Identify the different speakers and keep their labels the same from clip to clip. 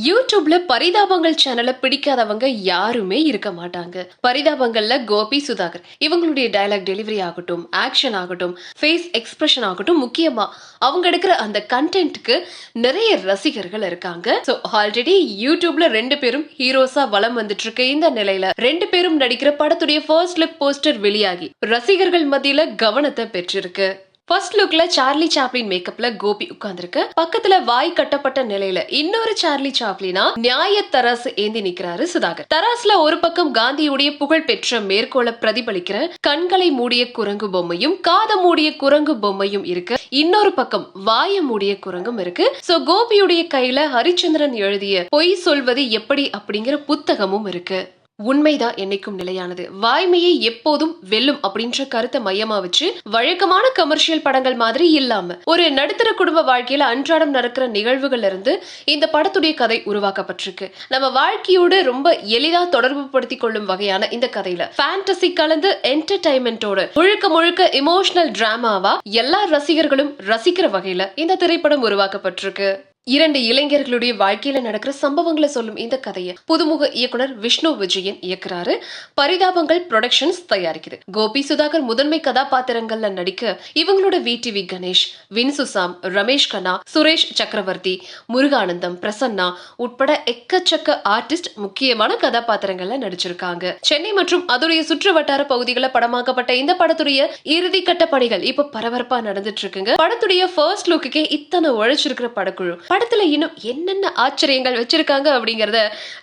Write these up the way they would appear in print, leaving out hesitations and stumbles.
Speaker 1: யூடியூப்ல பரிதாபங்கள் சேனலை பிடிக்காதவங்க யாருமே இருக்க மாட்டாங்க. பரிதாபங்கள்ல கோபி சுதாகர் இவங்களுடைய டயலாக் டெலிவரி ஆகட்டும், ஆக்ஷன் ஆகட்டும், ஃபேஸ் எக்ஸ்பிரஷன் ஆகட்டும், முக்கியமா அவங்க எடுக்கிற அந்த கண்டென்ட்க்கு நிறைய ரசிகர்கள் இருக்காங்க. சோ ஆல்ரெடி யூடியூப்ல 2 பேரும் ஹீரோஸா வலம் வந்துட்டு இருக்க இந்த நிலையில 2 பேரும் நடிக்கிற படத்துடைய ஃபர்ஸ்ட் லுக் போஸ்டர் வெளியாகி ரசிகர்கள் மத்தியில கவனத்தை பெற்றிருக்கு. ஃபர்ஸ்ட் லுக்ல சார்லி சாப்ளின் மேக்கப்ல கோபி உட்கார்ந்திருக்கு. பக்கத்துல வாய் கட்டப்பட்ட நிலையில இன்னொரு சார்லி சாப்ளினா நியாய தராசு ஏந்தி நிக்கிறாரு சுதாகர். தராசுல ஒரு பக்கம் காந்தியுடைய புகழ் பெற்ற மேற்கோளை பிரதிபலிக்கிற கண்களை மூடிய குரங்கு பொம்மையும் காத மூடிய குரங்கு பொம்மையும் இருக்கு. இன்னொரு பக்கம் வாய மூடிய குரங்கும் இருக்கு. சோ கோபியுடைய கையில ஹரிச்சந்திரன் எழுதிய பொய் சொல்வது எப்படி அப்படிங்கிற புத்தகமும் இருக்கு. உண்மைதான் என்னைக்கும் நிலையானது, வாய்மையை எப்போதும் வெல்லும் அப்படின்ற கருத்தை மையமா வச்சு வழக்கமான கமர்ஷியல் படங்கள் மாதிரி இல்லாம ஒரு நடுத்தர குடும்ப வாழ்க்கையில அன்றாடம் நடக்கிற நிகழ்வுகள்ல இருந்து இந்த படத்துடைய கதை உருவாக்கப்பட்டிருக்கு. நம்ம வாழ்க்கையோடு ரொம்ப எளிதா தொடர்பு படுத்திக் கொள்ளும் வகையான இந்த கதையில ஃபேண்டசி கலந்து என்டர்டைன்மெண்டோட முழுக்க முழுக்க எமோஷனல் டிராமாவா எல்லா ரசிகர்களும் ரசிக்கிற வகையில இந்த திரைப்படம் உருவாக்கப்பட்டிருக்கு. 2 இளைஞர்களுடைய வாழ்க்கையில நடக்கிற சம்பவங்களை சொல்லும் இந்த கதையை புதுமுக இயக்குனர் விஷ்ணு விஜயன் இயக்குறாரு. பரிதாபங்கள் புரொடக்ஷன்ஸ் தயாரிக்குது. கோபி சுதாகர் முதன்மை கதாபாத்திரங்கள்ல நடிக்க இவங்களோட விடிவி கணேஷ், வின்சுசாம், ரமேஷ் கண்ணா, சுரேஷ் சக்கரவர்த்தி, முருகானந்தம், பிரசன்னா உட்பட எக்கச்சக்க ஆர்டிஸ்ட் முக்கியமான கதாபாத்திரங்கள்ல நடிச்சிருக்காங்க. சென்னை மற்றும் அதோடைய சுற்று வட்டார பகுதிகளில் படமாக்கப்பட்ட இந்த படத்துடைய இறுதி கட்ட பணிகள் இப்ப பரபரப்பா நடந்துட்டு இருக்குங்க. படத்துடைய ஃபர்ஸ்ட் லுக்கே இத்தனை உழைச்சிருக்கிற படக்குழு படத்துல இன்னும் என்னென்ன ஆச்சரியங்கள் வச்சிருக்காங்க அப்படிங்கறத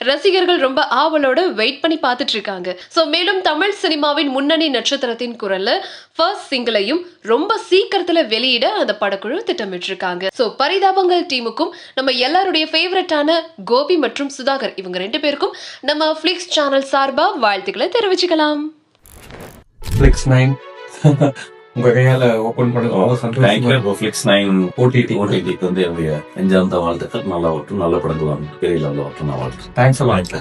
Speaker 1: ரசிகர்கள் ரொம்ப ஆவலோட வெயிட் பண்ணி பார்த்துட்டு இருக்காங்க. சோ மேலும் தமிழ் சினிமாவின் முன்னணி நட்சத்திரத்தின் குரல்ல ஃபர்ஸ்ட் சிங்கிளையும் ரொம்ப சீக்கிரத்துல வெளியிட அந்த படக்குழு திட்டமிட்டு இருக்காங்க. சோ பரிதாபங்கள் டீமுக்கும் நம்ம எல்லாருடைய ஃபேவரட்டான கோபி மற்றும் சுதாகர் இவங்க 2 பேருக்கும் நம்ம ஃபிளிக்ஸ் சேனல் சார்பா வாழ்த்துக்களை தெரிவிச்சுக்கலாம்.
Speaker 2: ஃபிளிக்ஸ் 9 உங்க கையால ஓபன் பண்ணது ரொம்ப சந்தோஷமா.
Speaker 3: ஃபிளிக்ஸ் 9 ஓடிடிக்கு வந்து என்னுடைய நெஞ்சார்ந்த வாழ்த்துக்கள். நல்லா வரட்டும், நல்ல படங்கள் பெரிய லெவலில் வரட்டும். நான் வாழ்த்து.
Speaker 2: Thanks a lot.